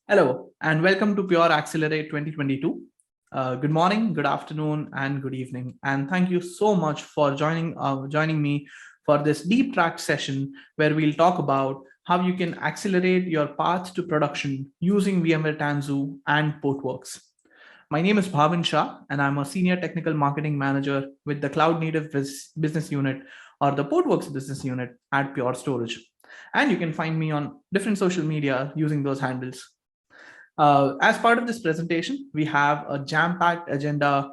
Hello, and welcome to Pure Accelerate 2022. Good morning, good afternoon, and good evening. And thank you so much for joining me for this deep track session where we'll talk about how you can accelerate your path to production using VMware Tanzu and Portworx. My name is Bhavin Shah, and I'm a senior technical marketing manager with the Cloud Native Business Unit or the Portworx Business Unit at Pure Storage. And you can find me on different social media using those handles. As part of this presentation, we have a jam-packed agenda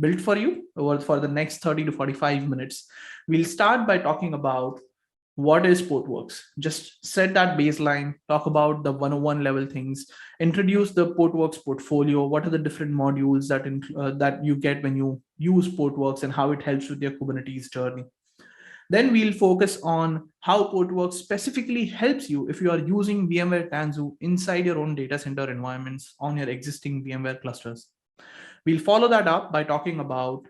built for you for the next 30 to 45 minutes. We'll start by talking about what is Portworx. Just set that baseline, talk about the 101 level things, introduce the Portworx portfolio, what are the different modules that you get when you use Portworx and how it helps with your Kubernetes journey. Then we'll focus on how Portworx specifically helps you if you are using VMware Tanzu inside your own data center environments on your existing VMware clusters. We'll follow that up by talking about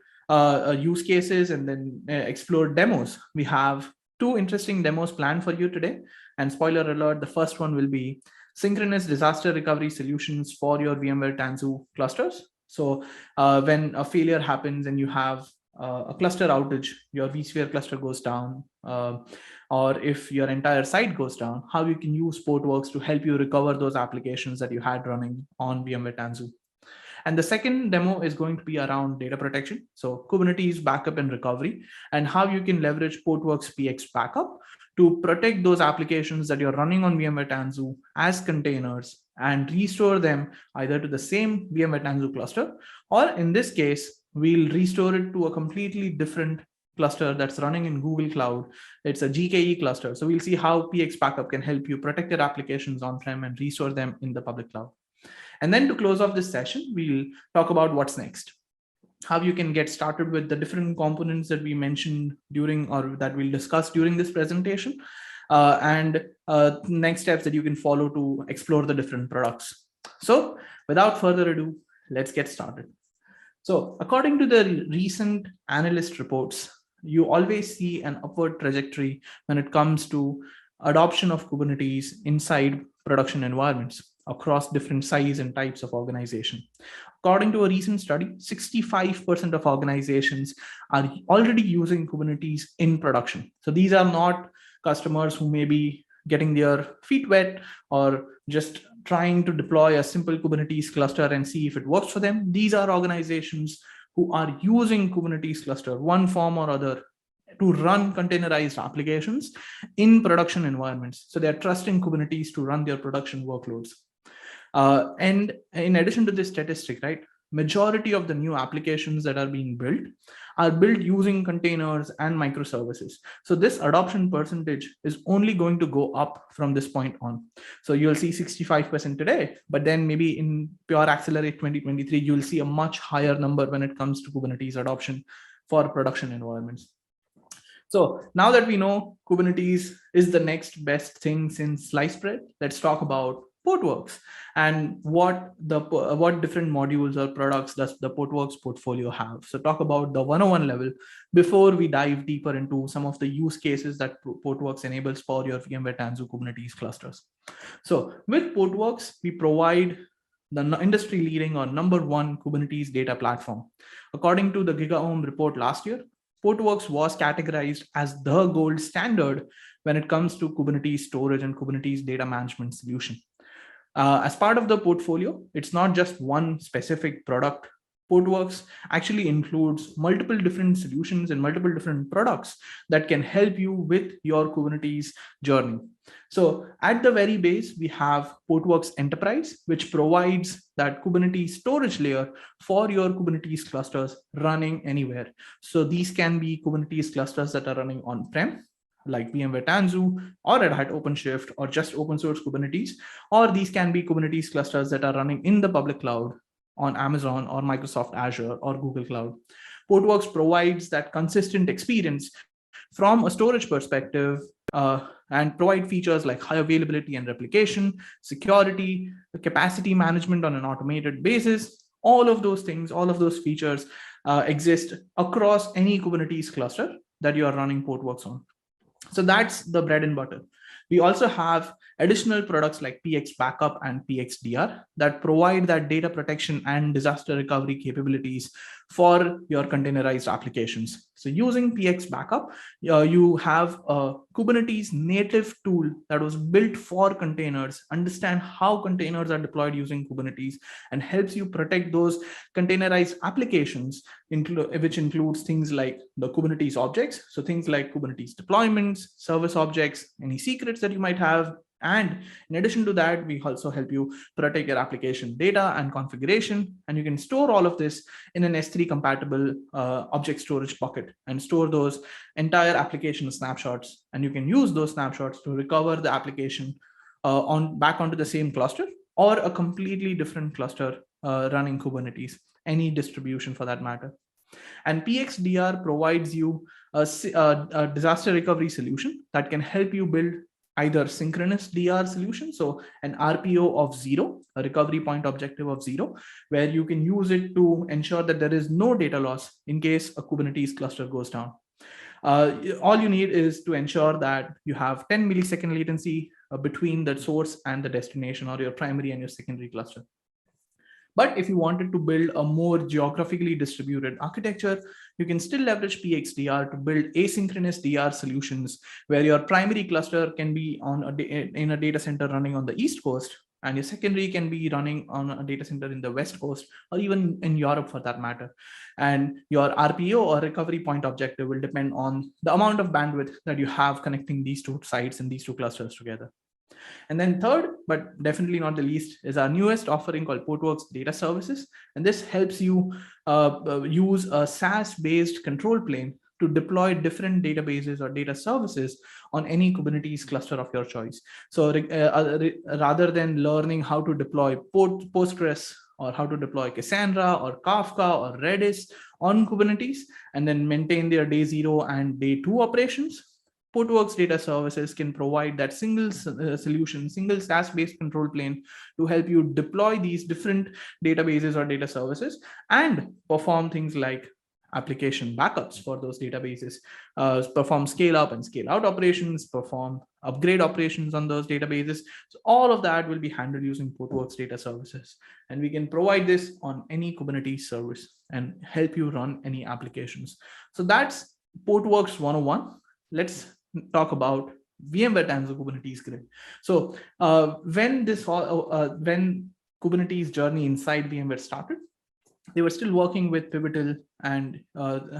use cases and then explore demos. We have two interesting demos planned for you today. And spoiler alert, the first one will be synchronous disaster recovery solutions for your VMware Tanzu clusters. So when a failure happens and you have a cluster outage, your vSphere cluster goes down, or if your entire site goes down, how you can use Portworx to help you recover those applications that you had running on VMware Tanzu. And the second demo is going to be around data protection. So Kubernetes backup and recovery, and how you can leverage Portworx PX backup to protect those applications that you're running on VMware Tanzu as containers and restore them either to the same VMware Tanzu cluster, or in this case, we'll restore it to a completely different cluster that's running in Google Cloud. It's a GKE cluster. So we'll see how PX backup can help you protect your applications on-prem and restore them in the public cloud. And then to close off this session, we'll talk about what's next, how you can get started with the different components that we mentioned during or that we'll discuss during this presentation, and next steps that you can follow to explore the different products. So without further ado, let's get started. So according to the recent analyst reports, you always see an upward trajectory when it comes to adoption of Kubernetes inside production environments across different size and types of organization. According to a recent study, 65% of organizations are already using Kubernetes in production. So these are not customers who may be getting their feet wet or just trying to deploy a simple Kubernetes cluster and see if it works for them. These are organizations who are using Kubernetes cluster, one form or other, to run containerized applications in production environments. So they're trusting Kubernetes to run their production workloads. And in addition to this statistic, right, majority of the new applications that are being built are built using containers and microservices. So this adoption percentage is only going to go up from this point on. So you'll see 65% today, but then maybe in Pure Accelerate 2023, you'll see a much higher number when it comes to Kubernetes adoption for production environments. So now that we know Kubernetes is the next best thing since sliced bread, let's talk about Portworx and what different modules or products does the Portworx portfolio have. So talk about the 101 level before we dive deeper into some of the use cases that Portworx enables for your VMware Tanzu Kubernetes clusters. So with Portworx, we provide the industry leading or #1 Kubernetes data platform. According to the GigaOM report last year, Portworx was categorized as the gold standard when it comes to Kubernetes storage and Kubernetes data management solution. As part of the portfolio, it's not just one specific product. Portworx actually includes multiple different solutions and multiple different products that can help you with your Kubernetes journey. So at the very base, we have Portworx Enterprise, which provides that Kubernetes storage layer for your Kubernetes clusters running anywhere. So these can be Kubernetes clusters that are running on-prem, like VMware Tanzu or Red Hat OpenShift or just open source Kubernetes, or these can be Kubernetes clusters that are running in the public cloud on Amazon or Microsoft Azure or Google Cloud. Portworx provides that consistent experience from a storage perspective and provide features like high availability and replication, security, capacity management on an automated basis. All of those things, all of those features exist across any Kubernetes cluster that you are running Portworx on. So that's the bread and butter. We also have additional products like PX Backup and PXDR that provide that data protection and disaster recovery capabilities for your containerized applications. So using PX Backup, you have a Kubernetes native tool that was built for containers, understand how containers are deployed using Kubernetes, and helps you protect those containerized applications, which includes things like the Kubernetes objects. So things like Kubernetes deployments, service objects, any secrets that you might have. And in addition to that, we also help you protect your application data and configuration. And you can store all of this in an S3 compatible object storage bucket and store those entire application snapshots. And you can use those snapshots to recover the application back onto the same cluster or a completely different cluster running Kubernetes, any distribution for that matter. And PXDR provides you a disaster recovery solution that can help you build either synchronous DR solution, so an RPO of 0, a recovery point objective of 0, where you can use it to ensure that there is no data loss in case a Kubernetes cluster goes down. All you need is to ensure that you have 10 millisecond latency between the source and the destination, or your primary and your secondary cluster. But if you wanted to build a more geographically distributed architecture, you can still leverage PXDR to build asynchronous DR solutions where your primary cluster can be in a data center running on the East Coast, and your secondary can be running on a data center in the West Coast, or even in Europe for that matter. And your RPO, or recovery point objective, will depend on the amount of bandwidth that you have connecting these two sites and these two clusters together. And then third, but definitely not the least, is our newest offering called Portworx Data Services. And this helps you use a SaaS-based control plane to deploy different databases or data services on any Kubernetes cluster of your choice. So rather than learning how to deploy Postgres, or how to deploy Cassandra or Kafka or Redis on Kubernetes, and then maintain their day 0 and day 2 operations, Portworx Data Services can provide that single solution, single SaaS-based control plane to help you deploy these different databases or data services and perform things like application backups for those databases, perform scale up and scale out operations, perform upgrade operations on those databases. So all of that will be handled using Portworx Data Services. And we can provide this on any Kubernetes service and help you run any applications. So that's Portworx 101. Let's talk about VMware Tanzu Kubernetes Grid. So when Kubernetes journey inside VMware started, they were still working with Pivotal and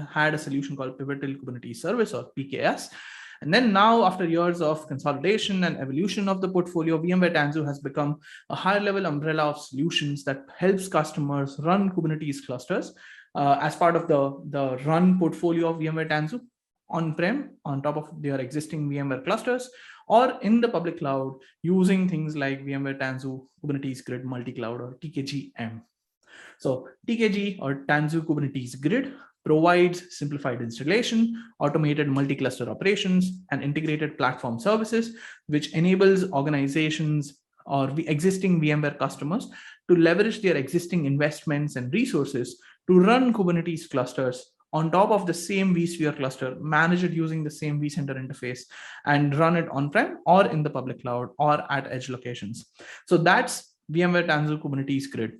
had a solution called Pivotal Kubernetes Service, or PKS. And then now, after years of consolidation and evolution of the portfolio, VMware Tanzu has become a higher level umbrella of solutions that helps customers run Kubernetes clusters as part of the run portfolio of VMware Tanzu, on-prem, on top of their existing VMware clusters, or in the public cloud using things like VMware Tanzu Kubernetes Grid Multi-Cloud, or TKGM. So TKG, or Tanzu Kubernetes Grid, provides simplified installation, automated multi-cluster operations, and integrated platform services, which enables organizations or the existing VMware customers to leverage their existing investments and resources to run Kubernetes clusters on top of the same vSphere cluster, manage it using the same vCenter interface, and run it on-prem or in the public cloud or at edge locations. So that's VMware Tanzu Kubernetes Grid.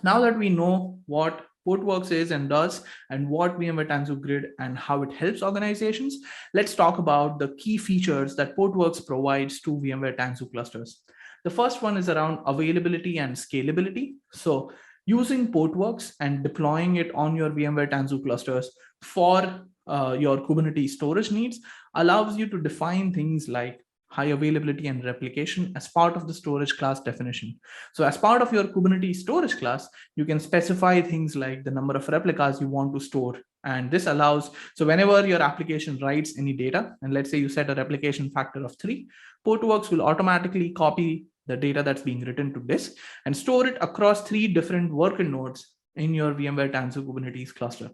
Now that we know what Portworx is and does, and what VMware Tanzu Grid and how it helps organizations, let's talk about the key features that Portworx provides to VMware Tanzu clusters. The first one is around availability and scalability. So using Portworx and deploying it on your VMware Tanzu clusters for your Kubernetes storage needs allows you to define things like high availability and replication as part of the storage class definition. So as part of your Kubernetes storage class, you can specify things like the number of replicas you want to store. And this allows, so whenever your application writes any data, and let's say you set a replication factor of 3, Portworx will automatically copy the data that's being written to disk and store it across 3 different worker nodes in your VMware Tanzu Kubernetes cluster.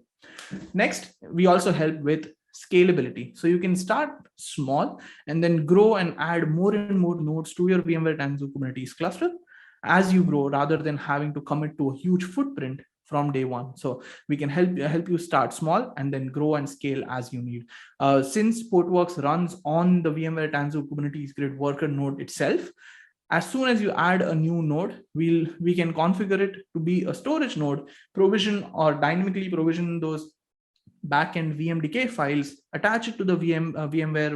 Next, we also help with scalability. So you can start small and then grow and add more and more nodes to your VMware Tanzu Kubernetes cluster as you grow, rather than having to commit to a huge footprint from day one. So we can help you start small and then grow and scale as you need. Since Portworx runs on the VMware Tanzu Kubernetes Grid worker node itself, as soon as you add a new node, we can configure it to be a storage node, provision or dynamically provision those backend VMDK files, attach it to the VMware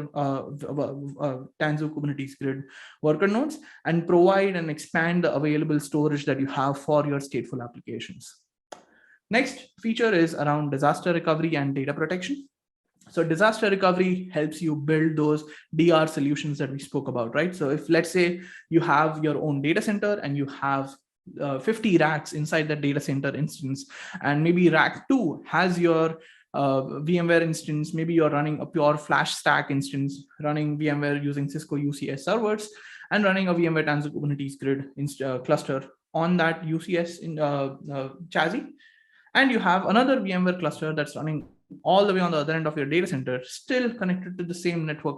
Tanzu Kubernetes Grid worker nodes, and provide and expand the available storage that you have for your stateful applications. Next feature is around disaster recovery and data protection. So disaster recovery helps you build those DR solutions that we spoke about, right? So if, let's say, you have your own data center and you have 50 racks inside that data center instance, and maybe rack 2 has your VMware instance, maybe you're running a pure flash stack instance, running VMware using Cisco UCS servers, and running a VMware Tanzu Kubernetes Grid cluster on that UCS chassis. And you have another VMware cluster that's running all the way on the other end of your data center, still connected to the same network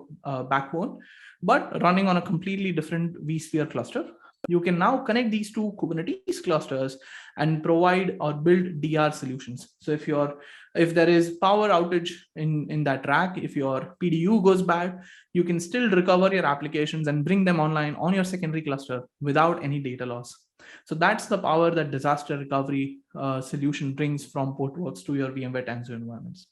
backbone, but running on a completely different vSphere cluster. You can now connect these two Kubernetes clusters and provide or build DR solutions. So if there is power outage in that rack, if your PDU goes bad, you can still recover your applications and bring them online on your secondary cluster without any data loss. So that's the power that disaster recovery solution brings from Portworx to your VMware Tanzu environments.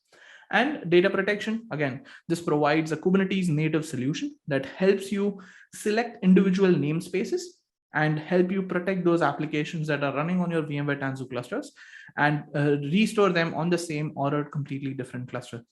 And data protection, again, this provides a Kubernetes native solution that helps you select individual namespaces and help you protect those applications that are running on your VMware Tanzu clusters and restore them on the same or a completely different cluster.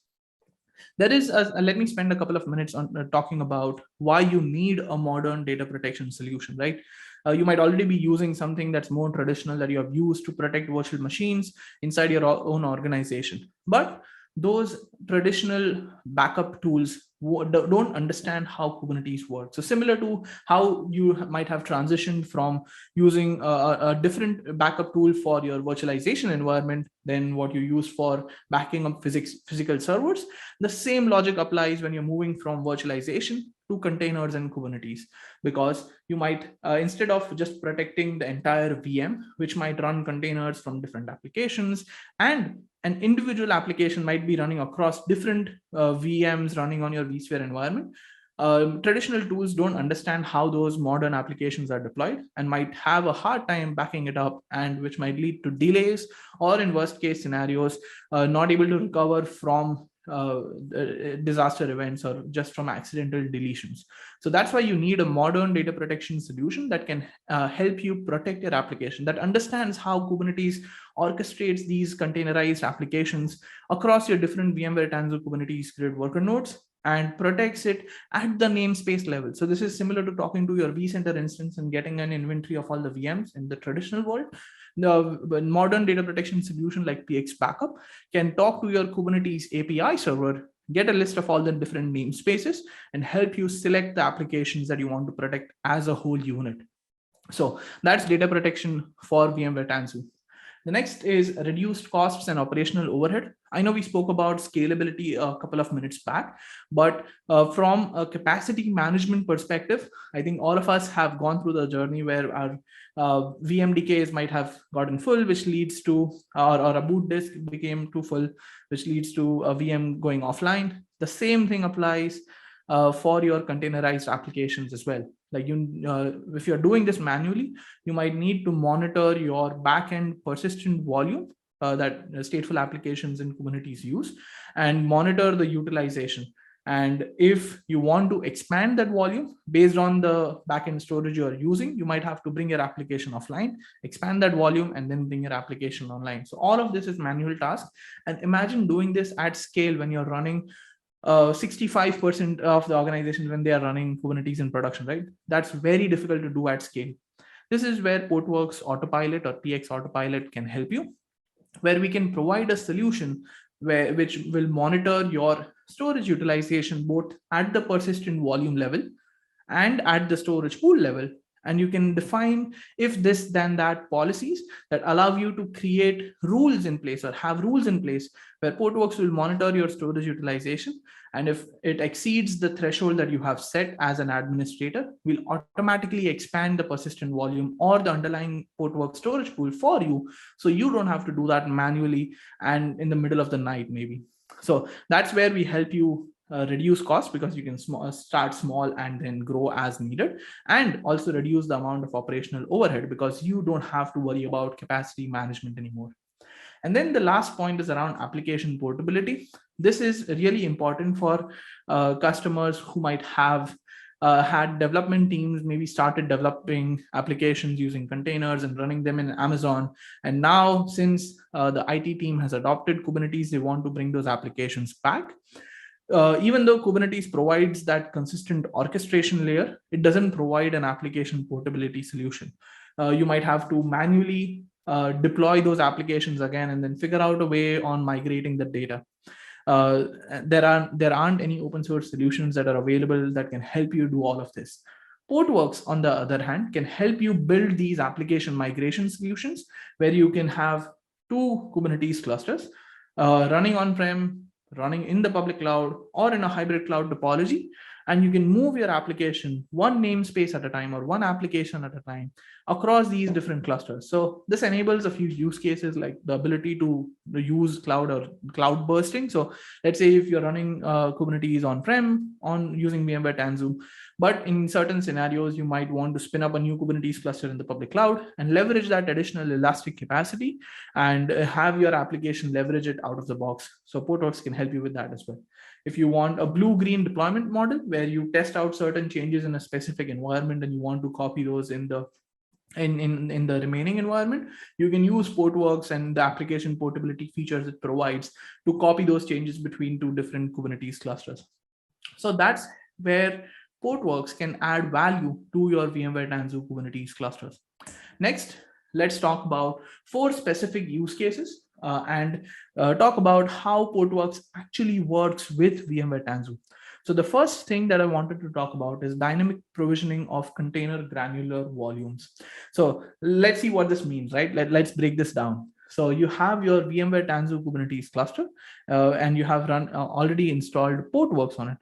There is let me spend a couple of minutes on talking about why you need a modern data protection solution, right? You might already be using something that's more traditional that you have used to protect virtual machines inside your own organization. But those traditional backup tools don't understand how Kubernetes works. So similar to how you might have transitioned from using a different backup tool for your virtualization environment than what you use for backing up physical servers, the same logic applies when you're moving from virtualization to containers and Kubernetes, because you might, instead of just protecting the entire VM, which might run containers from different applications, and an individual application might be running across different VMs running on your vSphere environment, traditional tools don't understand how those modern applications are deployed and might have a hard time backing it up, and which might lead to delays or, in worst case scenarios, not able to recover from disaster events or just from accidental deletions. So that's why you need a modern data protection solution that can help you protect your application, that understands how Kubernetes orchestrates these containerized applications across your different VMware Tanzu Kubernetes Grid worker nodes and protects it at the namespace level. So this is similar to talking to your vCenter instance and getting an inventory of all the VMs in the traditional world. The modern data protection solution like PX Backup can talk to your Kubernetes API server, get a list of all the different namespaces, and help you select the applications that you want to protect as a whole unit. So that's data protection for VMware Tanzu. The next is reduced costs and operational overhead. I know we spoke about scalability a couple of minutes back, but from a capacity management perspective, I think all of us have gone through the journey where our VMDKs might have gotten full, which leads to, or a boot disk became too full, which leads to a VM going offline. The same thing applies for your containerized applications as well. Like if you're doing this manually, you might need to monitor your backend persistent volume that stateful applications in Kubernetes use, and monitor the utilization. And if you want to expand that volume based on the backend storage you're using, you might have to bring your application offline, expand that volume, and then bring your application online. So all of this is manual task. And imagine doing this at scale when you're running 65% of the organization when they are running Kubernetes in production, right? That's very difficult to do at scale. This is where Portworx Autopilot or PX Autopilot can help you, where we can provide a solution which will monitor your storage utilization both at the persistent volume level and at the storage pool level. And you can define if this then that policies that allow you to create rules in place or have rules in place where Portworx will monitor your storage utilization And if it exceeds the threshold that you have set as an administrator, we'll automatically expand the persistent volume or the underlying Portworx storage pool for you. So you don't have to do that manually and in the middle of the night, maybe. So that's where we help you reduce cost, because you can start small and then grow as needed, and also reduce the amount of operational overhead because you don't have to worry about capacity management anymore. And then the last point is around application portability. This is really important for customers who might have had development teams, maybe started developing applications using containers and running them in Amazon. And now, since the IT team has adopted Kubernetes, they want to bring those applications back. Even though Kubernetes provides that consistent orchestration layer, it doesn't provide an application portability solution. You might have to manually deploy those applications again and then figure out a way on migrating the data. There aren't any open source solutions that are available that can help you do all of this. Portworx, on the other hand, can help you build these application migration solutions where you can have two Kubernetes clusters running on-prem, running in the public cloud, or in a hybrid cloud topology, and you can move your application one namespace at a time or one application at a time across these different clusters. So this enables a few use cases like the ability to use cloud or cloud bursting. So let's say if you're running Kubernetes on-prem on using VMware Tanzu, but in certain scenarios, you might want to spin up a new Kubernetes cluster in the public cloud and leverage that additional elastic capacity and have your application leverage it out of the box. So Portworx can help you with that as well. If you want a blue-green deployment model where you test out certain changes in a specific environment and you want to copy those in the remaining environment, you can use Portworx and the application portability features it provides to copy those changes between two different Kubernetes clusters. So that's where Portworx can add value to your VMware Tanzu Kubernetes clusters. Next, let's talk about 4 specific use cases and talk about how Portworx actually works with VMware Tanzu. So the first thing that I wanted to talk about is dynamic provisioning of container granular volumes. So let's see what this means, right? Let's break this down. So you have your VMware Tanzu Kubernetes cluster and you have already installed Portworx on it.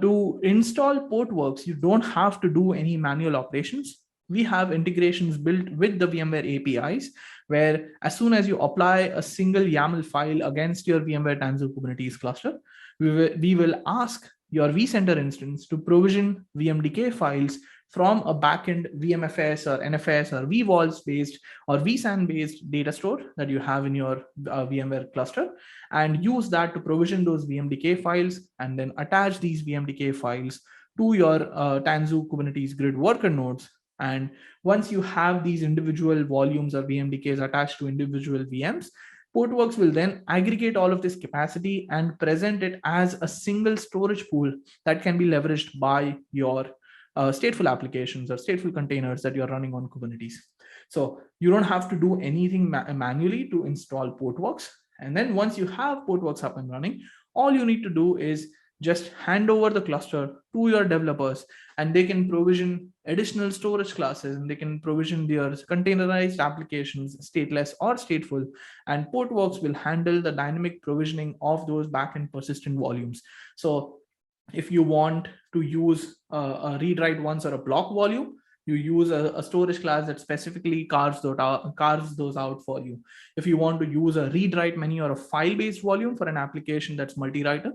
To install Portworx, you don't have to do any manual operations. We have integrations built with the VMware APIs, where as soon as you apply a single YAML file against your VMware Tanzu Kubernetes cluster, we will ask your vCenter instance to provision VMDK files from a backend VMFS or NFS or vVols based or vSAN based data store that you have in your VMware cluster, and use that to provision those VMDK files and then attach these VMDK files to your Tanzu Kubernetes grid worker nodes. And once you have these individual volumes or VMDKs attached to individual VMs, Portworx will then aggregate all of this capacity and present it as a single storage pool that can be leveraged by your stateful applications or stateful containers that you're running on Kubernetes. So you don't have to do anything manually to install Portworx. And then once you have Portworx up and running, all you need to do is just hand over the cluster to your developers, and they can provision additional storage classes and they can provision their containerized applications, stateless or stateful, and Portworx will handle the dynamic provisioning of those backend persistent volumes. So if you want to use a read write once or a block volume, you use a storage class that specifically carves those out for you. If you want to use a read write many or a file based volume for an application that's multi-writer,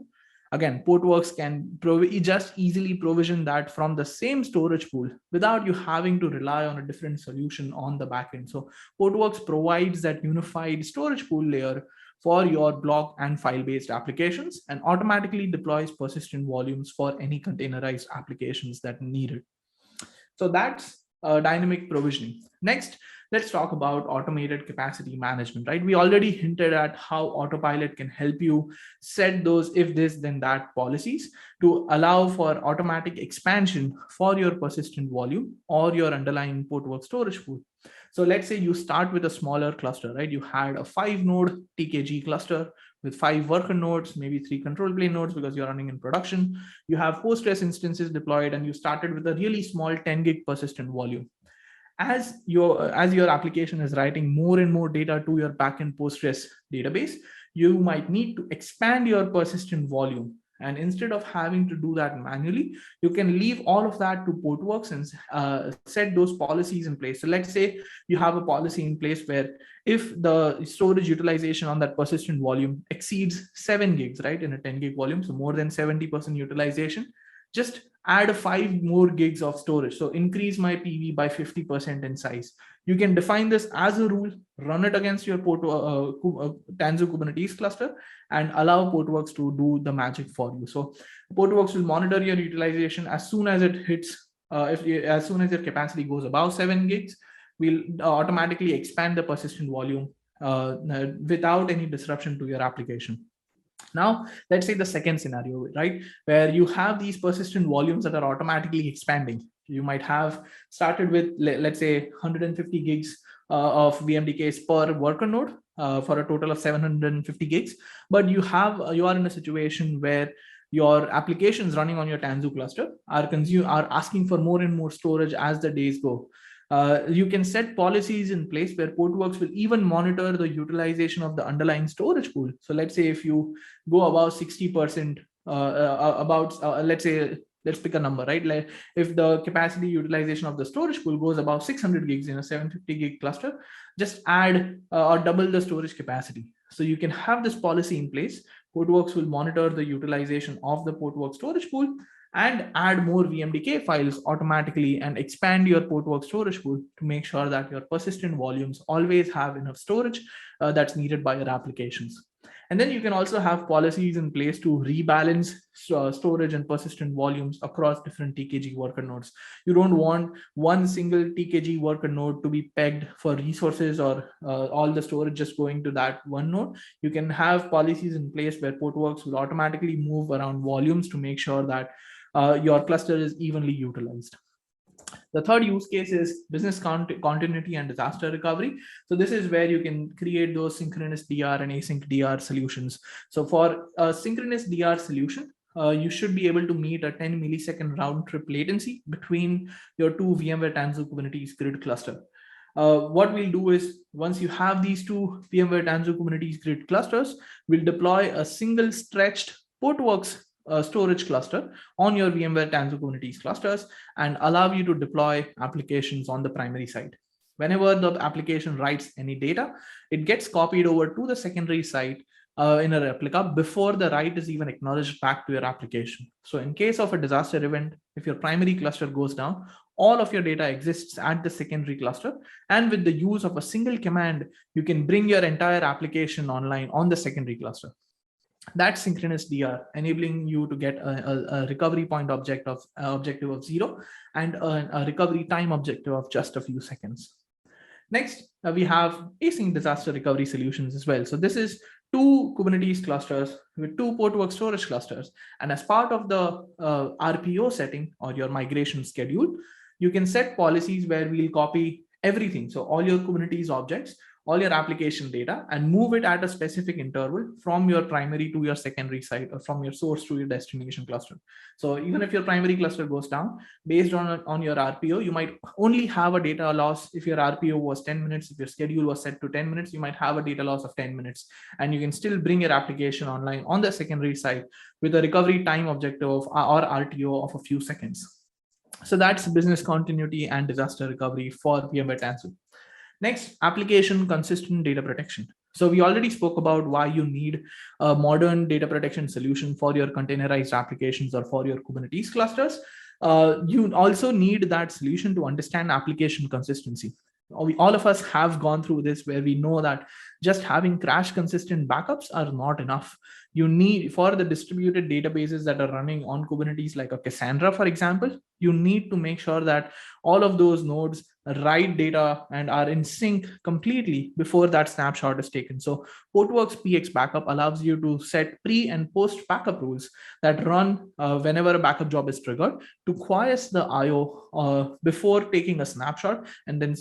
again, Portworx can just easily provision that from the same storage pool without you having to rely on a different solution on the backend. So Portworx provides that unified storage pool layer for your block and file-based applications and automatically deploys persistent volumes for any containerized applications that need it. So that's dynamic provisioning. Next, let's talk about automated capacity management, right? We already hinted at how Autopilot can help you set those if this, then that policies to allow for automatic expansion for your persistent volume or your underlying Portworx storage pool. So let's say you start with a smaller cluster, right? You had a 5-node TKG cluster with 5 worker nodes, maybe 3 control plane nodes because you're running in production. You have Postgres instances deployed and you started with a really small 10 gig persistent volume. As your application is writing more and more data to your backend Postgres database, you might need to expand your persistent volume. And instead of having to do that manually, you can leave all of that to Portworx and set those policies in place. So let's say you have a policy in place where if the storage utilization on that persistent volume exceeds 7 gigs, right, in a 10 gig volume, so more than 70% utilization, just add 5 more gigs of storage. So increase my PV by 50% in size. You can define this as a rule, run it against your Tanzu Kubernetes cluster, and allow Portworx to do the magic for you. So Portworx will monitor your utilization as soon as it hits, as soon as your capacity goes above 7 gigs, we'll automatically expand the persistent volume without any disruption to your application. Now, let's say the second scenario, right, where you have these persistent volumes that are automatically expanding. You might have started with, let's say, 150 gigs of VMDKs per worker node for a total of 750 gigs. But you are in a situation where your applications running on your Tanzu cluster are asking for more and more storage as the days go. You can set policies in place where Portworx will even monitor the utilization of the underlying storage pool. So let's say if you go above 60%, let's pick a number, right? Like if the capacity utilization of the storage pool goes above 600 gigs in a 750 gig cluster, just add or double the storage capacity. So you can have this policy in place. Portworx will monitor the utilization of the Portworx storage pool and add more VMDK files automatically and expand your Portworx storage pool to make sure that your persistent volumes always have enough storage that's needed by your applications. And then you can also have policies in place to rebalance storage and persistent volumes across different TKG worker nodes. You don't want one single TKG worker node to be pegged for resources or all the storage just going to that one node. You can have policies in place where Portworx will automatically move around volumes to make sure that your cluster is evenly utilized. The third use case is business continuity and disaster recovery. So this is where you can create those synchronous DR and async DR solutions. So for a synchronous DR solution, you should be able to meet a 10 millisecond round trip latency between your two VMware Tanzu Kubernetes grid cluster. What we'll do is once you have these two VMware Tanzu Kubernetes grid clusters, we'll deploy a single stretched Portworx storage cluster on your VMware Tanzu Kubernetes clusters and allow you to deploy applications on the primary side. Whenever the application writes any data, it gets copied over to the secondary side in a replica before the write is even acknowledged back to your application. So in case of a disaster event, if your primary cluster goes down, all of your data exists at the secondary cluster. And with the use of a single command, you can bring your entire application online on the secondary cluster. That's synchronous DR, enabling you to get a recovery point objective of 0 and a recovery time objective of just a few seconds. Next, we have async disaster recovery solutions as well. So this is two Kubernetes clusters with two Portworx storage clusters. And as part of the RPO setting or your migration schedule, you can set policies where we'll copy everything. So all your Kubernetes objects, all your application data, and move it at a specific interval from your primary to your secondary site or from your source to your destination cluster. So even if your primary cluster goes down, based on your RPO, you might only have a data loss. If your RPO was 10 minutes, if your schedule was set to 10 minutes, you might have a data loss of 10 minutes. And you can still bring your application online on the secondary side with a recovery time objective of, or RTO of a few seconds. So that's business continuity and disaster recovery for VMware Tanzu. Next, application consistent data protection. So we already spoke about why you need a modern data protection solution for your containerized applications or for your Kubernetes clusters. You also need that solution to understand application consistency. All of us have gone through this where we know that just having crash consistent backups are not enough. You need, for the distributed databases that are running on Kubernetes, like a Cassandra, for example, you need to make sure that all of those nodes write data and are in sync completely before that snapshot is taken. So Portworx PX backup allows you to set pre and post backup rules that run whenever a backup job is triggered to quiesce the IO before taking a snapshot, and then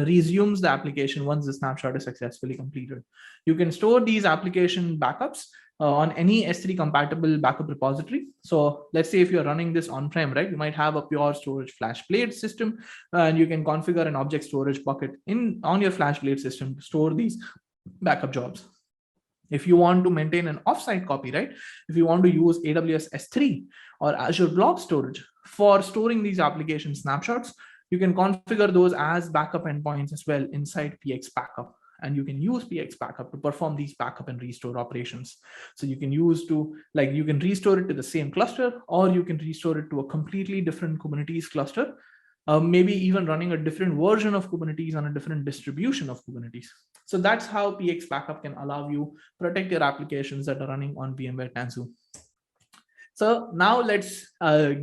resumes the application once the snapshot is successfully completed. You can store these application backups on any S3 compatible backup repository. So let's say if you're running this on-prem, right, you might have a pure storage FlashBlade system, and you can configure an object storage bucket on your FlashBlade system to store these backup jobs. If you want to maintain an offsite copy, right? If you want to use AWS S3 or Azure Blob Storage for storing these application snapshots, you can configure those as backup endpoints as well inside PX Backup. And you can use PX Backup to perform these backup and restore operations. So you can use to, like, you can restore it to the same cluster, or you can restore it to a completely different Kubernetes cluster, maybe even running a different version of Kubernetes on a different distribution of Kubernetes. So that's how PX Backup can allow you protect your applications that are running on VMware Tanzu. So now let's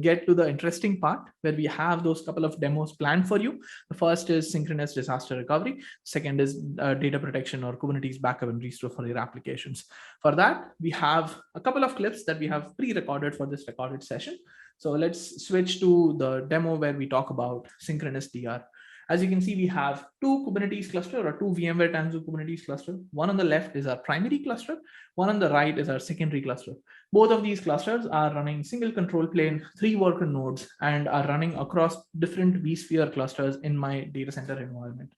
get to the interesting part where we have those couple of demos planned for you. The first is synchronous disaster recovery. Second is data protection or Kubernetes backup and restore for your applications. For that, we have a couple of clips that we have pre-recorded for this recorded session. So let's switch to the demo where we talk about synchronous DR. As you can see, we have two Kubernetes cluster or two VMware Tanzu Kubernetes cluster. One on the left is our primary cluster. One on the right is our secondary cluster. Both of these clusters are running single control plane, 3 worker nodes, and are running across different vSphere clusters in my data center environment.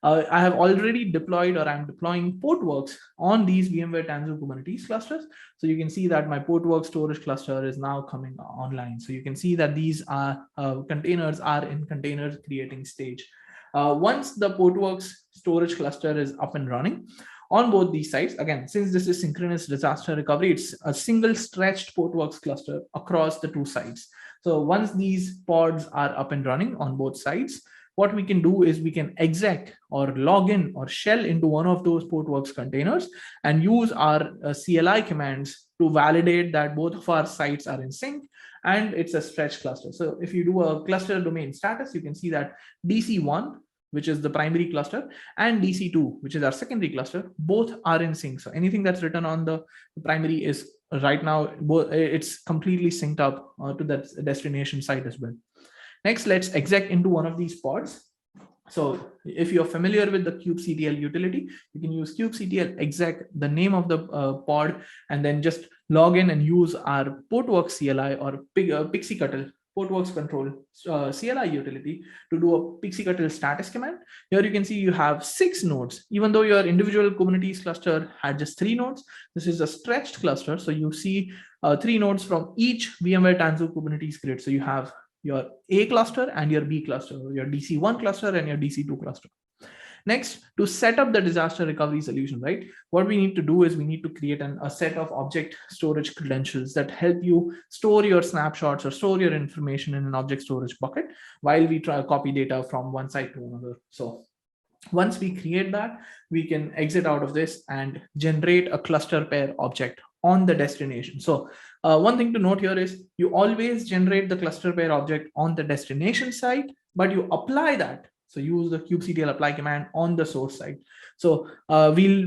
I have already deployed, or I'm deploying Portworx on these VMware Tanzu Kubernetes clusters. So you can see that my Portworx storage cluster is now coming online. So you can see that these are containers are in container creating stage. Once the Portworx storage cluster is up and running on both these sites, again, since this is synchronous disaster recovery, it's a single stretched Portworx cluster across the two sites. So once these pods are up and running on both sides, what we can do is we can exec or log in or shell into one of those Portworx containers and use our CLI commands to validate that both of our sites are in sync and it's a stretch cluster. So if you do a cluster domain status, you can see that DC1, which is the primary cluster, and DC2, which is our secondary cluster, both are in sync. So anything that's written on the primary is right now, it's completely synced up to that destination site as well. Next, let's exec into one of these pods. So if you're familiar with the kubectl utility, you can use kubectl exec, the name of the pod, and then just log in and use our Portworx CLI or pixie-cuttle Portworx control CLI utility to do a pixie-cuttle status command. Here you can see you have 6 nodes. Even though your individual Kubernetes cluster had just 3 nodes, this is a stretched cluster. So you see 3 nodes from each VMware Tanzu Kubernetes grid. So you have your A cluster and your B cluster, your DC1 cluster and your DC2 cluster. Next, to set up the disaster recovery solution, right? What we need to do is we need to create a set of object storage credentials that help you store your snapshots or store your information in an object storage bucket while we try to copy data from one site to another. So once we create that, we can exit out of this and generate a cluster pair object on the destination. So one thing to note here is you always generate the cluster pair object on the destination side, but you apply that. So use the kubectl apply command on the source side. So we'll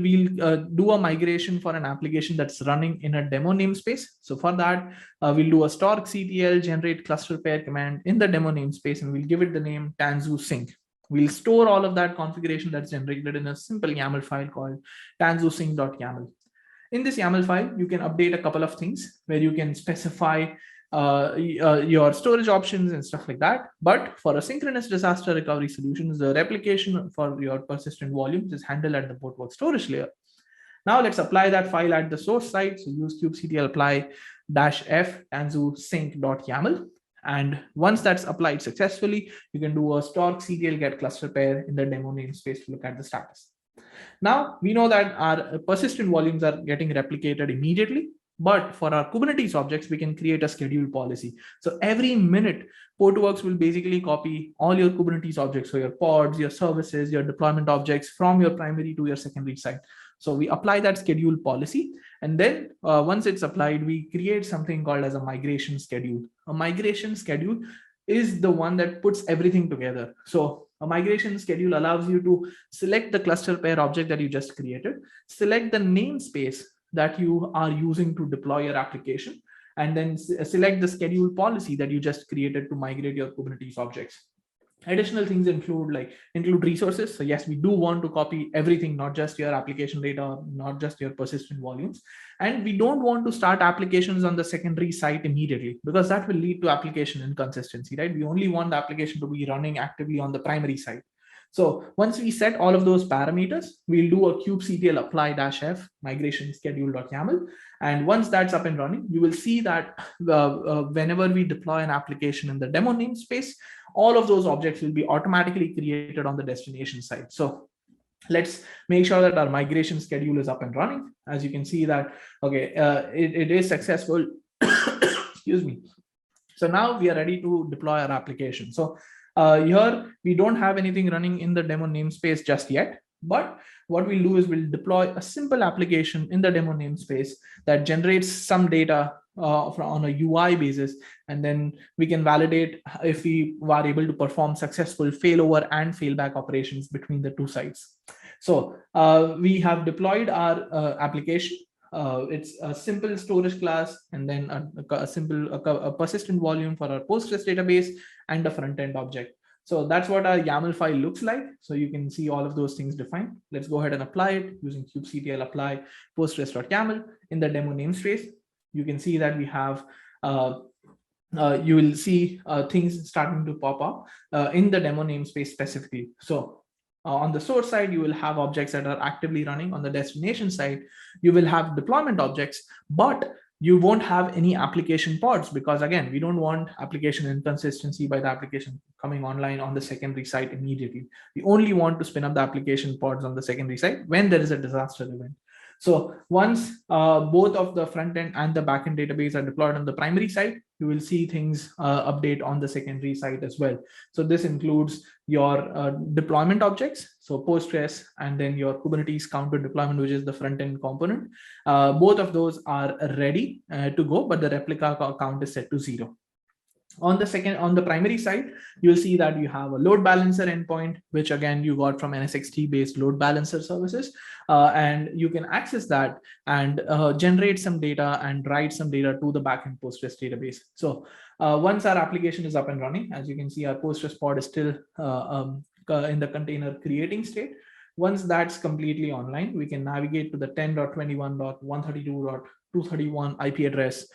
do a migration for an application that's running in a demo namespace. So for that, we'll do a storkctl generate cluster pair command in the demo namespace, and we'll give it the name Tanzu sync. We'll store all of that configuration that's generated in a simple YAML file called tanzusync.yaml. In this YAML file, you can update a couple of things where you can specify your storage options and stuff like that. But for a synchronous disaster recovery solution, the replication for your persistent volumes is handled at the Portworx storage layer. Now let's apply that file at the source side. So use kubectl apply -f tanzu sync.yaml. And once that's applied successfully, you can do a storkctl get cluster pair in the demo namespace to look at the status. Now we know that our persistent volumes are getting replicated immediately, but for our Kubernetes objects, we can create a schedule policy. So every minute, Portworx will basically copy all your Kubernetes objects, so your pods, your services, your deployment objects from your primary to your secondary site. So we apply that schedule policy. And then once it's applied, we create something called as a migration schedule. A migration schedule is the one that puts everything together. So a migration schedule allows you to select the cluster pair object that you just created, select the namespace that you are using to deploy your application, and then select the schedule policy that you just created to migrate your Kubernetes objects. Additional things include resources. So yes, we do want to copy everything, not just your application data, not just your persistent volumes. And we don't want to start applications on the secondary site immediately, because that will lead to application inconsistency, right? We only want the application to be running actively on the primary site. So once we set all of those parameters, we'll do a kubectl apply -f migration schedule.yaml. And once that's up and running, you will see that whenever we deploy an application in the demo namespace, all of those objects will be automatically created on the destination side. So let's make sure that our migration schedule is up and running. As you can see that, okay, it is successful. Excuse me. So now we are ready to deploy our application. So here we don't have anything running in the demo namespace just yet, but what we'll do is we'll deploy a simple application in the demo namespace that generates some data on a UI basis, and then we can validate if we are able to perform successful failover and failback operations between the two sites. So we have deployed our application. It's a simple storage class, and then a simple persistent volume for our Postgres database and a front-end object. So that's what our YAML file looks like. So you can see all of those things defined. Let's go ahead and apply it using kubectl apply postgres.yaml in the demo namespace. You can see that we have you will see things starting to pop up in the demo namespace specifically. So on the source side, you will have objects that are actively running. On the destination side, you will have deployment objects, but you won't have any application pods, because again, we don't want application inconsistency by the application coming online on the secondary site immediately. We only want to spin up the application pods on the secondary site when there is a disaster event. So once both of the front end and the backend database are deployed on the primary side, you will see things update on the secondary side as well. So this includes your deployment objects, so Postgres, and then your Kubernetes counter deployment, which is the front end component. Both of those are ready to go, but the replica count is set to 0. On the primary side, you'll see that you have a load balancer endpoint, which again you got from NSXT based load balancer services, and you can access that and generate some data and write some data to the backend Postgres database. So once our application is up and running, as you can see, our Postgres pod is still in the container creating state. Once that's completely online, we can navigate to the 10.21.132.231 IP address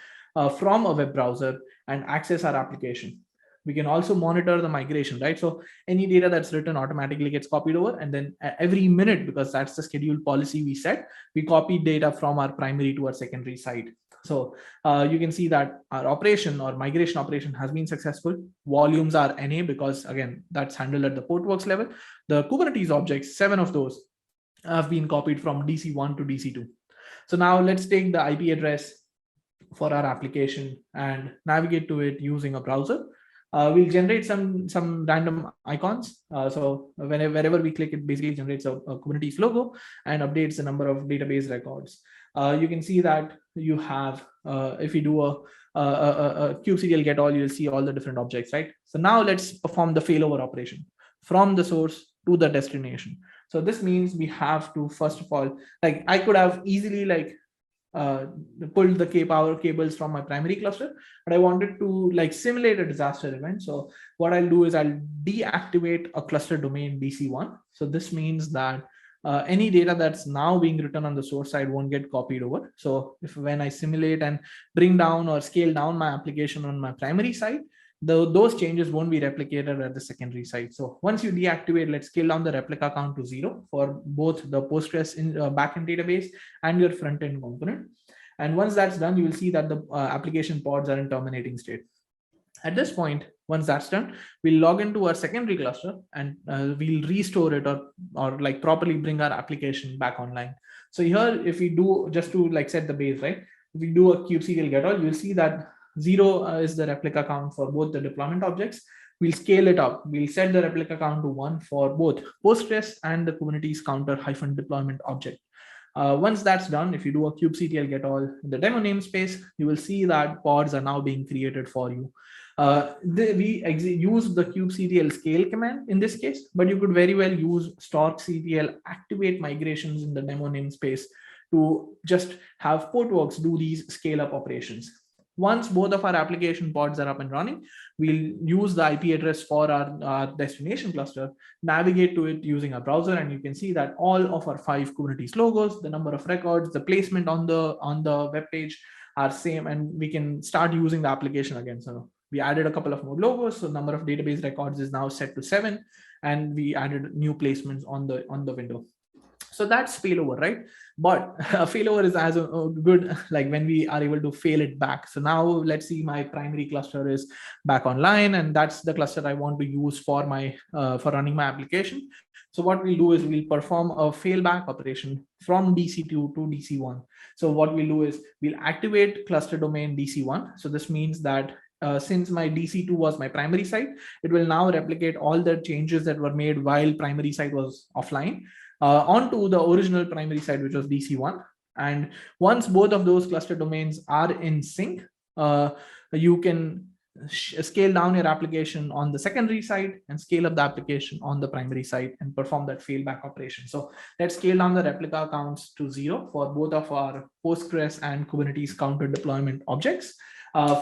from a web browser and access our application. We can also monitor the migration, right? So any data that's written automatically gets copied over, and then every minute, because that's the scheduled policy we set, we copy data from our primary to our secondary site. So you can see that our operation or migration operation has been successful. Volumes are NA because again, that's handled at the Portworx level. The Kubernetes objects, 7 of those have been copied from DC1 to DC2. So now let's take the IP address for our application and navigate to it using a browser. We'll generate some random icons. So wherever we click, it basically generates a Kubernetes logo and updates the number of database records. You can see that you have, if you do a kubectl get all, you'll see all the different objects, right? So now let's perform the failover operation from the source to the destination. So this means we have to, first of all, like I could have easily pulled the power cables from my primary cluster, but I wanted to simulate a disaster event. So what I'll do is I'll deactivate a cluster domain DC1. So this means that any data that's now being written on the source side won't get copied over. So when I simulate and bring down or scale down my application on my primary side, those changes won't be replicated at the secondary side. So once you deactivate, let's scale down the replica count to 0 for both the Postgres backend database and your front-end component. And once that's done, you will see that the application pods are in terminating state. At this point, once that's done, we'll log into our secondary cluster and we'll restore it or properly bring our application back online. So here, if we do, just to set the base, right? If we do a kubectl get all, you'll see that 0 is the replica count for both the deployment objects. We'll scale it up. We'll set the replica count to 1 for both Postgres and the Kubernetes counter -deployment object. Once that's done, if you do a kubectl get all in the demo namespace, you will see that pods are now being created for you. We use the kubectl scale command in this case, but you could very well use storkctl activate migrations in the demo namespace to just have Portworx do these scale up operations. Once both of our application pods are up and running, we'll use the IP address for our destination cluster, navigate to it using a browser, and you can see that all of our 5 Kubernetes logos, the number of records, the placement on the web page are same, and we can start using the application again. So We added a couple of more logos. So number of database records is now set to 7, and we added new placements on the window. So that's failover, right? But failover is as good like when we are able to fail it back. So now let's see, my primary cluster is back online, and that's the cluster I want to use for my for running my application. So what we'll do is we'll perform a failback operation from DC2 to DC1. So what we'll do is we'll activate cluster domain DC1. So this means that since my DC2 was my primary site, it will now replicate all the changes that were made while primary site was offline onto the original primary site, which was DC1. And once both of those cluster domains are in sync, you can scale down your application on the secondary side and scale up the application on the primary side and perform that failback operation. So let's scale down the replica counts to 0 for both of our Postgres and Kubernetes counter deployment objects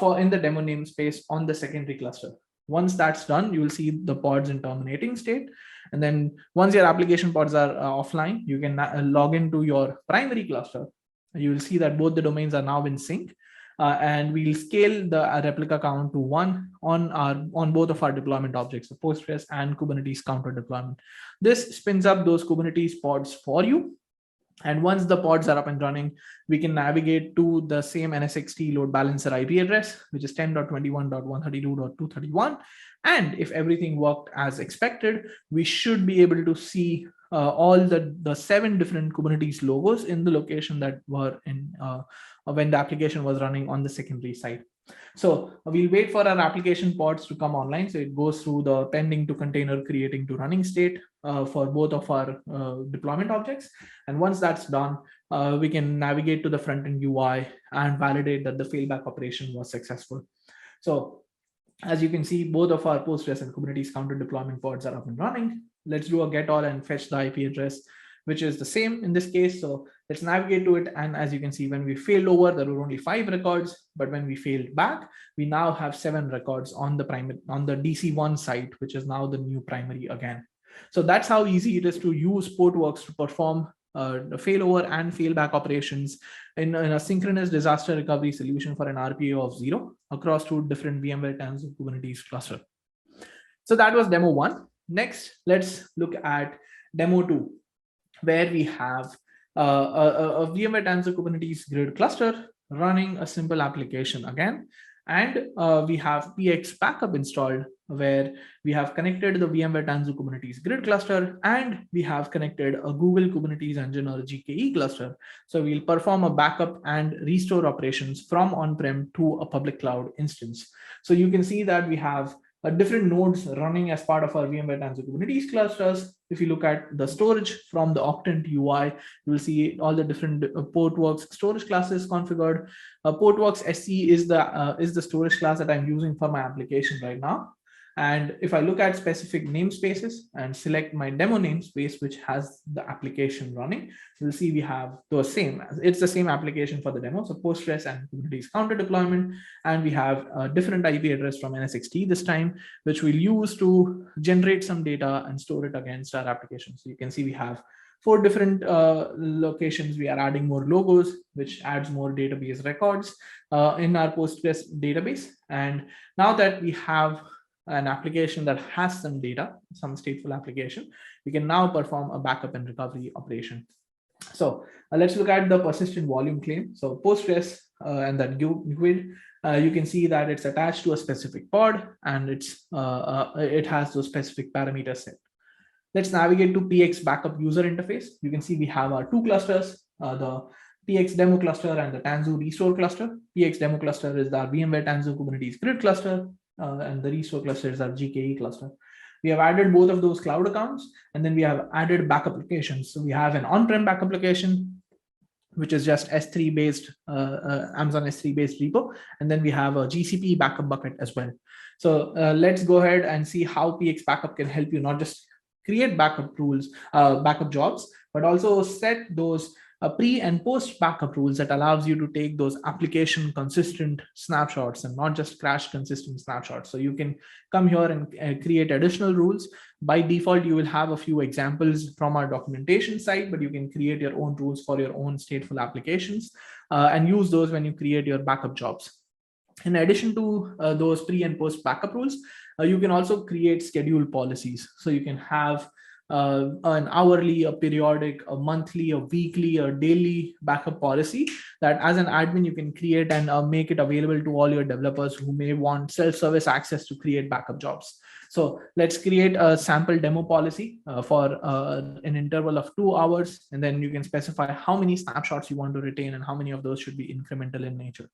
for in the demo namespace on the secondary cluster. Once that's done, you will see the pods in terminating state. And then once your application pods are offline, you can log into your primary cluster. You will see that both the domains are now in sync. And we'll scale the replica count to 1 on both of our deployment objects, the Postgres and Kubernetes counter deployment. This spins up those Kubernetes pods for you. And once the pods are up and running, we can navigate to the same NSXT load balancer IP address, which is 10.21.132.231. And if everything worked as expected, we should be able to see all the 7 different Kubernetes logos in the location that were in when the application was running on the secondary side. So we'll wait for our application pods to come online. So it goes through the pending to container creating to running state for both of our deployment objects. And once that's done, we can navigate to the front-end UI and validate that the failback operation was successful. So as you can see, both of our Postgres and Kubernetes counter deployment pods are up and running. Let's do a get all and fetch the IP address, which is the same in this case. So let's navigate to it. And as you can see, when we failed over, there were only 5 records, but when we failed back, we now have 7 records on the DC1 site, which is now the new primary again. So that's how easy it is to use Portworx to perform the failover and failback operations in a synchronous disaster recovery solution for an RPA of 0 across 2 different VMware Tanzu Kubernetes cluster. So that was demo 1. Next, let's look at demo 2, where we have a VMware Tanzu Kubernetes grid cluster running a simple application again. And we have PX backup installed, where we have connected the VMware Tanzu Kubernetes grid cluster, and we have connected a Google Kubernetes Engine or GKE cluster. So we'll perform a backup and restore operations from on-prem to a public cloud instance. So you can see that we have different nodes running as part of our VMware Tanzu Kubernetes clusters. If you look at the storage from the Octant UI, you will see all the different Portworx storage classes configured. Portworx SC is the storage class that I'm using for my application right now. And if I look at specific namespaces and select my demo namespace, which has the application running, you'll see we have the same. It's the same application for the demo. So Postgres and Kubernetes counter deployment. And we have a different IP address from NSXT this time, which we'll use to generate some data and store it against our application. So you can see we have 4 different locations. We are adding more logos, which adds more database records in our Postgres database. And now that we have an application that has some data, some stateful application, we can now perform a backup and recovery operation. So let's look at the persistent volume claim. So Postgres and that GUID, you can see that it's attached to a specific pod, and it has those specific parameters set. Let's navigate to PX backup user interface. You can see we have our 2 clusters, the PX demo cluster and the Tanzu restore cluster. PX demo cluster is the VMware Tanzu Kubernetes grid cluster, and the restore cluster is our GKE cluster. We have added both of those cloud accounts, and then we have added backup applications. So we have an on-prem backup application, which is just S3 based, Amazon S3 based repo. And then we have a GCP backup bucket as well. So let's go ahead and see how PX backup can help you not just create backup rules, backup jobs, but also set those pre and post backup rules that allows you to take those application consistent snapshots and not just crash consistent snapshots. So you can come here and create additional rules. By default, you will have a few examples from our documentation side, but you can create your own rules for your own stateful applications and use those when you create your backup jobs. In addition to those pre and post backup rules, you can also create schedule policies. So you can have an hourly, a periodic, a monthly, a weekly, a daily backup policy that as an admin you can create and make it available to all your developers who may want self-service access to create backup jobs. So let's create a sample demo policy for an interval of 2 hours, and then you can specify how many snapshots you want to retain and how many of those should be incremental in nature.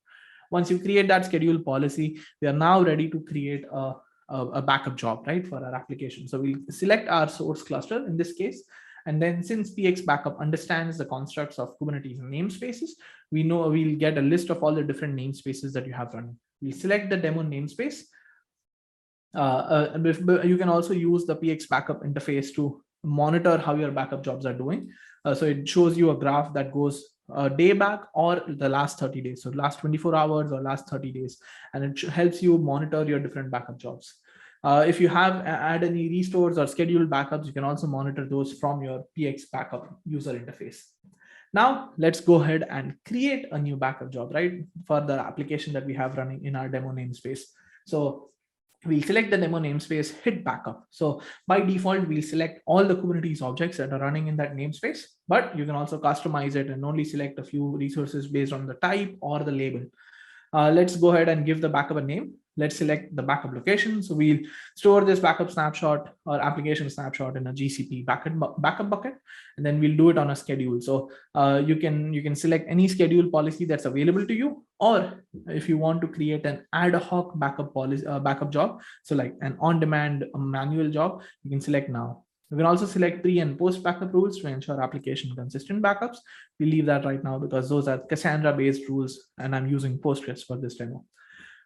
Once you create that schedule policy, we are now ready to create a backup job, right, for our application. So we'll select our source cluster in this case. And then since PX backup understands the constructs of Kubernetes namespaces, we know we'll get a list of all the different namespaces that you have running. We'll select the demo namespace. You can also use the PX backup interface to monitor how your backup jobs are doing. So it shows you a graph that goes a day back or the last 30 days. So last 24 hours or last 30 days. And it helps you monitor your different backup jobs. If you have add any restores or scheduled backups, you can also monitor those from your PX backup user interface. Now let's go ahead and create a new backup job, right, for the application that we have running in our demo namespace. So we'll select the demo namespace, hit backup. So by default, we'll select all the Kubernetes objects that are running in that namespace, but you can also customize it and only select a few resources based on the type or the label. Let's go ahead and give the backup a name. Let's select the backup location. So we'll store this backup snapshot or application snapshot in a GCP backup bucket, and then we'll do it on a schedule. So you can select any schedule policy that's available to you, or if you want to create an ad hoc backup policy, backup job, so like an on-demand manual job, you can select now. You can also select pre and post backup rules to ensure application consistent backups. We leave that right now because those are Cassandra based rules, and I'm using Postgres for this demo.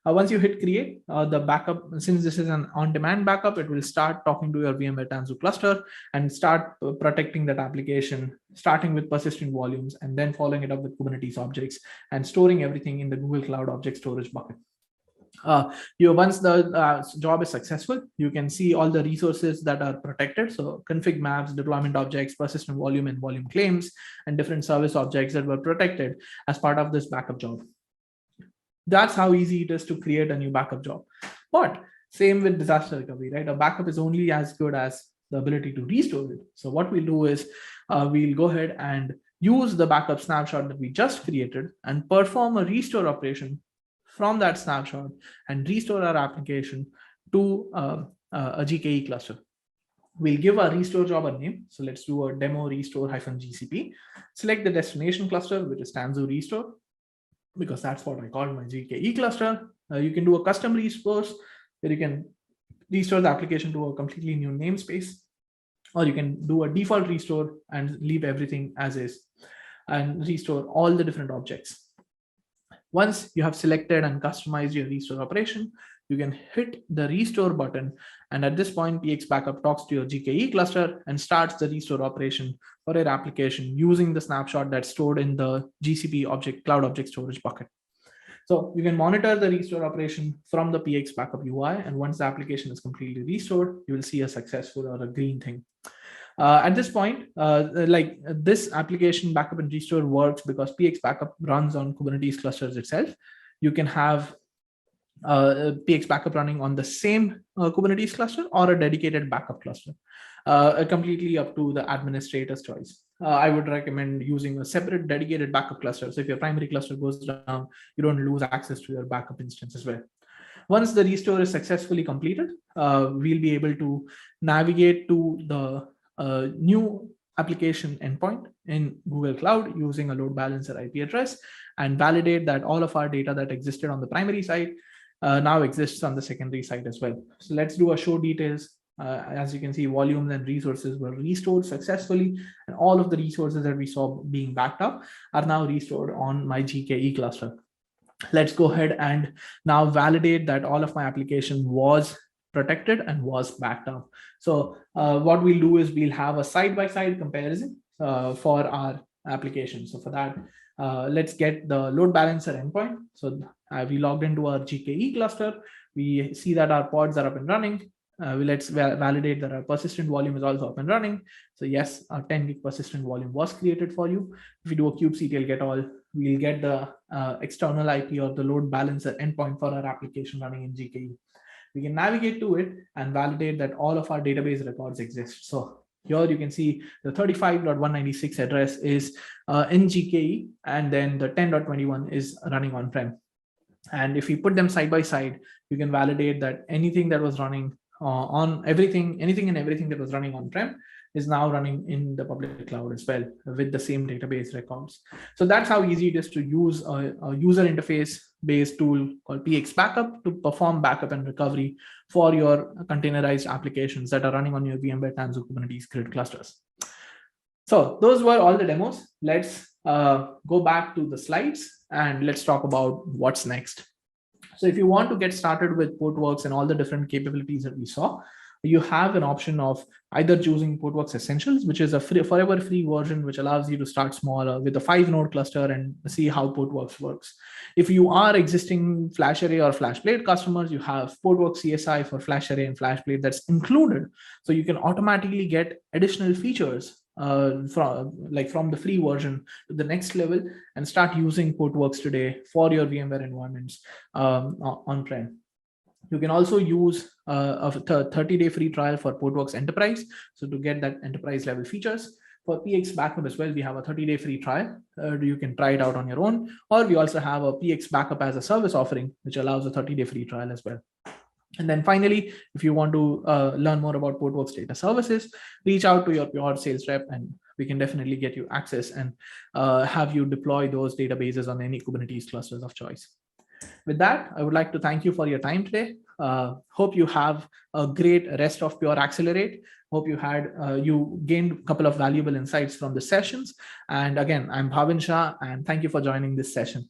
Once you hit create, the backup, since this is an on-demand backup, it will start talking to your VMware Tanzu cluster and start protecting that application, starting with persistent volumes and then following it up with Kubernetes objects and storing everything in the Google Cloud Object Storage bucket. Once the job is successful, you can see all the resources that are protected. So config maps, deployment objects, persistent volume and volume claims, and different service objects that were protected as part of this backup job. That's how easy it is to create a new backup job. But same with disaster recovery, right? A backup is only as good as the ability to restore it. So what we'll do is we'll go ahead and use the backup snapshot that we just created and perform a restore operation from that snapshot and restore our application to a GKE cluster. We'll give our restore job a name. So let's do a demo restore -GCP. Select the destination cluster, which is Tanzu restore, because that's what I called my GKE cluster. You can do a custom restore where you can restore the application to a completely new namespace, or you can do a default restore and leave everything as is and restore all the different objects. Once you have selected and customized your restore operation, you can hit the restore button. And at this point, PX backup talks to your GKE cluster and starts the restore operation for your application using the snapshot that's stored in the GCP cloud object storage bucket. So you can monitor the restore operation from the PX backup UI. And once the application is completely restored, you will see a successful or a green thing. At this point, like this application backup and restore works because PX backup runs on Kubernetes clusters itself. You can have PX backup running on the same Kubernetes cluster or a dedicated backup cluster, completely up to the administrator's choice. I would recommend using a separate dedicated backup cluster. So if your primary cluster goes down, you don't lose access to your backup instance as well. Once the restore is successfully completed, we'll be able to navigate to the new application endpoint in Google Cloud using a load balancer IP address and validate that all of our data that existed on the primary side now exists on the secondary side as well. So let's do a show details. As you can see, volumes and resources were restored successfully, and all of the resources that we saw being backed up are now restored on my GKE cluster. Let's go ahead and now validate that all of my application was protected and was backed up. So what we'll do is we'll have a side-by-side comparison for our application. So for that, let's get the load balancer endpoint. So we logged into our GKE cluster. We see that our pods are up and running. Let's validate that our persistent volume is also up and running. So yes, our 10 gig persistent volume was created for you. If you do a kubectl get all, we'll get the external IP or the load balancer endpoint for our application running in GKE. We can navigate to it and validate that all of our database records exist. So here you can see the 35.196 address is in GKE, and then the 10.21 is running on-prem. And if you put them side by side, you can validate that anything that was running anything and everything that was running on-prem is now running in the public cloud as well with the same database records. So that's how easy it is to use a user interface based tool called PX Backup to perform backup and recovery for your containerized applications that are running on your VMware Tanzu Kubernetes grid clusters. So those were all the demos. Let's go back to the slides and let's talk about what's next. So if you want to get started with Portworx and all the different capabilities that we saw, you have an option of either choosing Portworx Essentials, which is a forever free version, which allows you to start smaller with a 5-node cluster and see how Portworx works. If you are existing FlashArray or FlashBlade customers, you have Portworx CSI for FlashArray and FlashBlade that's included. So you can automatically get additional features from the free version to the next level and start using Portworx today for your VMware environments on-prem. You can also use a 30-day free trial for Portworx Enterprise. So to get that enterprise level features. For PX Backup as well, we have a 30-day free trial. You can try it out on your own, or we also have a PX Backup as a service offering, which allows a 30-day free trial as well. And then finally, if you want to learn more about Portworx data services, reach out to your Pure sales rep and we can definitely get you access and have you deploy those databases on any Kubernetes clusters of choice. With that, I would like to thank you for your time today. Hope you have a great rest of Pure Accelerate. Hope you gained a couple of valuable insights from the sessions. And again, I'm Bhavin Shah, and thank you for joining this session.